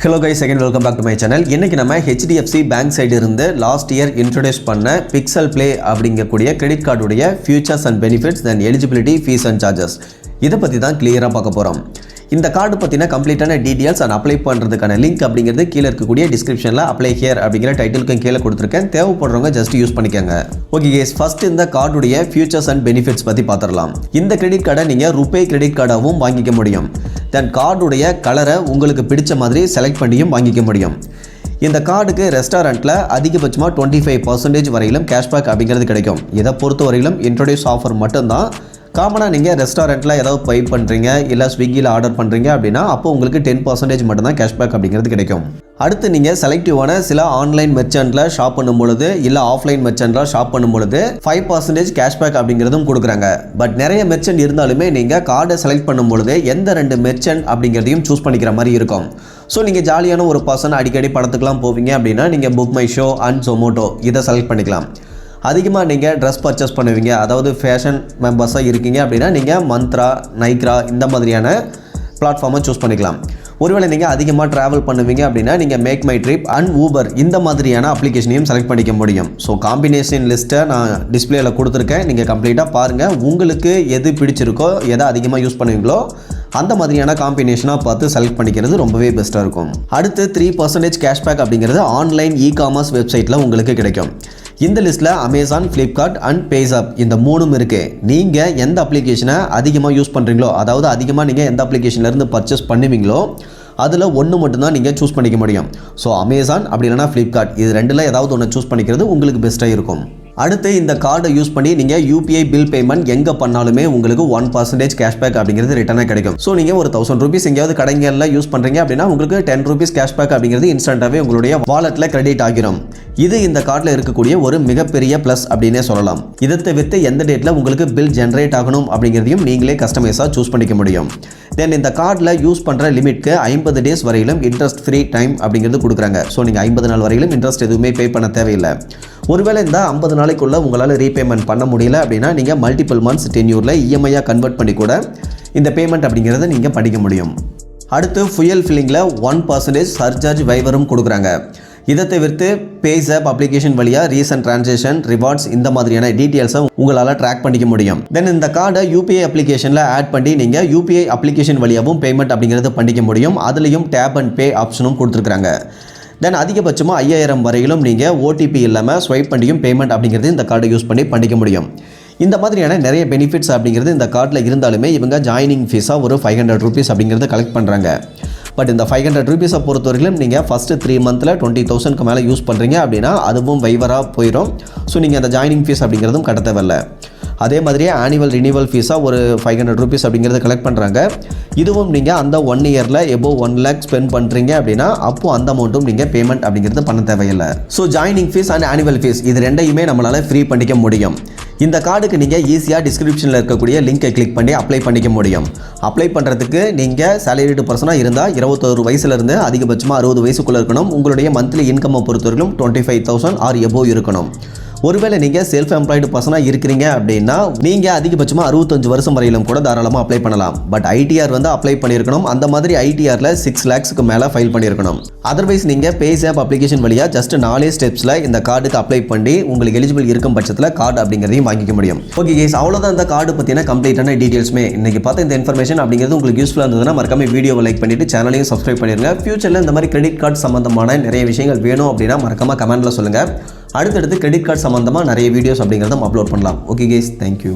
Hello guys, again welcome back to my channel. இன்னைக்கு நம்ம HDFC bank side இருந்து last year introduce பண்ண pixel play அப்படிங்கக்கூடிய credit கார்டுடைய features and benefits then eligibility fees and charges இதை பற்றி தான் கிளியராக பார்க்க போகிறோம். இந்த கார்டு பற்றின கம்ப்ளீட்டான டீட்டெயில்ஸ் அண்ட் அப்ளை பண்ணுறதுக்கான லிங்க் அப்படிங்கிறது கீழே இருக்கக்கூடிய டிஸ்கிரிப்ஷனில் அப்ளை ஹியர் அப்படிங்கிற டைட்டிலுக்கும் கீழே கொடுத்துருக்கேன். தேவைப்படுறவங்க ஜஸ்ட் யூஸ் பண்ணிக்கோங்க. ஓகே கேஸ், ஃபர்ஸ்ட் இந்த கார்டுடைய ஃபியூச்சர்ஸ் அண்ட் பெனிஃபிட்ஸ் பற்றி பார்த்துடலாம். இந்த கிரெடிட் கார்டை நீங்கள் ரூபே கிரெடிட் கார்டாகவும் வாங்கிக்க முடியும். தென் கார்டுடைய கலரை உங்களுக்கு பிடிச்ச மாதிரி செலக்ட் பண்ணியும் வாங்கிக்க முடியும். இந்த கார்டுக்கு ரெஸ்டாரண்ட்டில் அதிகபட்சமாக 25% வரையிலும் கேஷ்பேக் அப்படிங்கிறது கிடைக்கும். இதை பொறுத்த வரையிலும் இன்ட்ரோடியூஸ் ஆஃபர் மட்டும்தான். காமனாக நீங்கள் ரெஸ்டாரண்ட்டில் ஏதாவது பே பண்ணுறீங்க இல்லை ஸ்விக்கியில் ஆர்டர் பண்ணுறீங்க அப்படின்னா அப்போ உங்களுக்கு 10% மட்டும்தான் கேஷ்பேக் அப்படிங்கிறது கிடைக்கும். அடுத்து நீங்கள் செலக்டிவான சில ஆன்லைன் மெர்ச்சன்ட்டில் ஷாப் பண்ணும்பொழுது இல்லை ஆஃப்லைன் மெர்ச்சன்ட்டில் ஷாப் பண்ணும்பொழுது 5% கேஷ்பேக் அப்படிங்கிறதும் கொடுக்குறாங்க. பட் நிறைய மெர்ச்சன்ட் இருந்தாலுமே நீங்கள் கார்டை செலக்ட் பண்ணும்பொழுது எந்த 2 மெர்ச்சன்ட் அப்படிங்கிறதையும் சூஸ் பண்ணிக்கிற மாதிரி இருக்கும். ஸோ நீங்கள் ஜாலியான ஒரு பர்சன் அடிக்கடி படத்துக்குலாம் போவீங்க அப்படின்னா நீங்கள் book my show and Zomato இதை செலக்ட் பண்ணிக்கலாம். அதிகமாக நீங்கள் ட்ரெஸ் பர்ச்சேஸ் பண்ணுவீங்க, அதாவது ஃபேஷன் மெம்பர்ஸாக இருக்கீங்க அப்படின்னா நீங்கள் மந்த்ரா, நைக்ரா இந்த மாதிரியான பிளாட்ஃபார்மை சூஸ் பண்ணிக்கலாம். ஒருவேளை நீங்கள் அதிகமாக ட்ராவல் பண்ணுவீங்க அப்படின்னா நீங்கள் MakeMyTrip and Uber இந்த மாதிரியான அப்ளிகேஷனையும் செலக்ட் பண்ணிக்க முடியும். ஸோ காம்பினேஷன் லிஸ்ட்டை நான் டிஸ்பிளேயில் கொடுத்துருக்கேன், நீங்கள் கம்ப்ளீட்டாக பாருங்கள். உங்களுக்கு எது பிடிச்சிருக்கோ, எதை அதிகமாக யூஸ் பண்ணுவீங்களோ அந்த மாதிரியான காம்பினேஷனாக பார்த்து செலக்ட் பண்ணிக்கிறது ரொம்பவே பெஸ்ட்டாக இருக்கும். அடுத்து 3% கேஷ்பேக் அப்படிங்கிறது ஆன்லைன் இ-காமர்ஸ் வெப்சைட்டில் உங்களுக்கு கிடைக்கும். இந்த லிஸ்ட்டில் அமேசான், ஃப்ளிப்கார்ட் அண்ட் பேஸாப் இந்த 3ம் இருக்குது. நீங்கள் எந்த அப்ளிகேஷனை அதிகமாக யூஸ் பண்ணுறீங்களோ, அதாவது அதிகமாக நீங்கள் எந்த அப்ளிகேஷன்லேருந்து பர்ச்சேஸ் பண்ணுவீங்களோ அதில் ஒன்று மட்டும்தான் நீங்கள் சூஸ் பண்ணிக்க முடியும். ஸோ அமேசான் அப்படி இல்லைனா ஃப்ளிப்கார்ட் இது ரெண்டில் ஏதாவது ஒன்று சூஸ் பண்ணிக்கிறது உங்களுக்கு பெஸ்ட்டாக இருக்கும். அடுத்து இந்த கார்டை யூஸ் பண்ணி நீங்கள் UPI பில் பேமெண்ட் எங்கே பண்ணாலுமே உங்களுக்கு 1% கேஷ்பேக் அப்படிங்கிறது ரிட்டனாக கிடைக்கும். ஸோ நீங்கள் ஒரு 1000 ரூபீஸ் எங்கேயாவது கடைகளில் யூஸ் பண்ணுறீங்க அப்படின்னா உங்களுக்கு 10 ரூபீஸ் கேஷ்பேக் அப்படிங்கிறது இன்ஸ்டண்ட்டாகவே உங்களுடைய வாலெட்டில் கிரெடிட் ஆகிரும். இது இந்த கார்டில் இருக்கக்கூடிய ஒரு மிகப்பெரிய ப்ளஸ் அப்படின்னே சொல்லலாம். இதை தவிர்த்து எந்த டேட்டில் உங்களுக்கு பில் ஜென்ரேட் ஆகணும் அப்படிங்கிறதையும் நீங்களே கஸ்டமைஸாக சூஸ் பண்ணிக்க முடியும். தென் இந்த கார்டில் யூஸ் பண்ணுற லிமிட்க்கு 50 டேஸ் வரையிலும் இன்ட்ரெஸ்ட் ஃப்ரீ டைம் அப்படிங்கிறது கொடுக்குறாங்க. ஸோ நீங்கள் 50 நாள் வரையிலும் இன்ட்ரெஸ்ட் எதுவுமே பே பண்ண தேவையில்லை. ஒருவேளை இந்த 50 நாளைக்குள்ளே உங்களால் ரீபேமெண்ட் பண்ண முடியல அப்படின்னா நீங்கள் மல்டிபிள் மந்த்ஸ் டென்யூரில் இஎம்ஐயாக கன்வெர்ட் பண்ணி கூட இந்த பேமெண்ட் அப்படிங்கிறத நீங்கள் படிக்க முடியும். அடுத்து ஃபியூயல் ஃபில்லிங்கில் 1% சர்சார்ஜ் வைவரும் கொடுக்குறாங்க. இதை தவிர்த்து பேஸாப் அப்ளிகேஷன் வழியாக ரீசன்ட் டிரான்சாக்ஷன், ரிவார்ட்ஸ் இந்த மாதிரியான டீட்டெயில்ஸை உங்களால் ட்ராக் பண்ணிக்க முடியும். தென் இந்த கார்டை UPI அப்ளிகேஷனில் ஆட் பண்ணி நீங்கள் UPI அப்ளிகேஷன் வழியாகவும் பேமெண்ட் அப்படிங்கிறது பண்ணிக்க முடியும். அதுலேயும் டேப் அண்ட் பே ஆப்ஷனும் கொடுத்துருக்குறாங்க. தென் அதிகபட்சமாக 5000 வரையிலும் நீங்கள் OTP இல்லாமல் ஸ்வைப் பண்ணியும் பேமெண்ட் அப்படிங்கிறது இந்த கார்டை யூஸ் பண்ணி பண்ணிக்க முடியும். இந்த மாதிரியான நிறைய பெனிஃபிட்ஸ் அப்படிங்கிறது இந்த கார்டில் இருந்தாலுமே இவங்க ஜாயினிங் ஃபீஸாக ஒரு 500 ரூபீஸ் அப்படிங்கிறது கலெக்ட் பண்ணுறாங்க. பட் இந்த 500 ரூபீஸை பொறுத்தவரையிலும் நீங்கள் ஃபஸ்ட்டு 3 மந்தில் 20,000க்கு மேலே யூஸ் பண்ணுறீங்க அப்படின்னா அதுவும் வைவராக போயிடும். ஸோ நீங்கள் அந்த ஜாயினிங் ஃபீஸ் அப்படிங்கிறதும் கட்ட தேவையில்லை. அதே மாதிரியே ஆனுவல் ரினிவல் ஃபீஸாக ஒரு 500 ரூபீஸ் அப்படிங்கிறத கலெக்ட் பண்ணுறாங்க. இதுவும் நீங்கள் அந்த 1 இயரில் எபோவ் 1 லேக் ஸ்பெண்ட் பண்ணுறீங்க அப்படின்னா அப்போது அந்த அமௌண்ட்டும் நீங்கள் பேமெண்ட் அப்படிங்கிறது பண்ண தேவையில்லை. So joining fees and annual fees இது ரெண்டையுமே நம்மளால் ஃப்ரீ பண்ணிக்க முடியும். இந்த கார்டுக்கு நீங்கள் ஈஸியாக டிஸ்கிரிப்ஷனில் இருக்கக்கூடிய லிங்கை கிளிக் பண்ணி அப்ளை பண்ணிக்க முடியும். அப்ளை பண்ணுறதுக்கு நீங்கள் சேலரிடு பர்சனாக இருந்தால் 21 வயசுலேருந்து அதிகபட்சமாக 60 வயசுக்குள்ளே இருக்கணும். உங்களுடைய மந்த்லி இன்கம்மை பொறுத்தவரைக்கும் 25,000 ஆர் எபோவ் இருக்கணும். ஒருவேளை நீங்கள் செல்ஃப் எம்ப்ளாய்டு பர்சனாக இருக்கிறீங்க அப்படின்னா நீங்கள் அதிகபட்சமாக 65 வருஷம் வரையிலும் கூட தாராளமாக அப்ளை பண்ணலாம். பட் ITR வந்து அப்ளை பண்ணியிருக்கணும். அந்த மாதிரி ITRல 6 lakhsக்கு மேலே ஃபைல் பண்ணியிருக்கணும். அதர்வைஸ் நீங்கள் பேஸாப் அப்ளிகேஷன் வழியாக ஜஸ்ட் 4 ஸ்டெப்ஸில் இந்த கார்டுக்கு அப்ளை பண்ணி உங்களுக்கு எலிஜிபிள் இருக்கும் பட்சத்தில் கார்டு அப்படிங்கிறதையும் வாங்கிக்க முடியும். ஓகே கேஸ், அவ்வளோதான் இந்த கார்டு பற்றின கம்ப்ளீட்டான டீட்டெயில்ஸுமே. இன்றைக்கி பார்த்த இந்த இன்ஃபர்மேஷன் அப்படிங்கிறது உங்களுக்கு யூஸ்ஃபுல்லாக இருந்ததுன்னா மறக்காம வீடியோவை லைக் பண்ணிவிட்டு சேனலையும் சப்ஸ்கிரைப் பண்ணிடுங்க. ஃபியூச்சரில் இந்த மாதிரி கிரெடிட் கார்டு சம்மந்தமான நிறைய விஷயங்கள் வேணும் அப்படின்னா மறக்காம கமெண்ட்டில் சொல்லுங்கள். அடுத்தடுத்து கிரெடிட் கார்டு சம்மந்தமாக நிறைய வீடியோஸ் அப்படிங்கிறத அப்லோட் பண்ணலாம். Okay guys, thank you.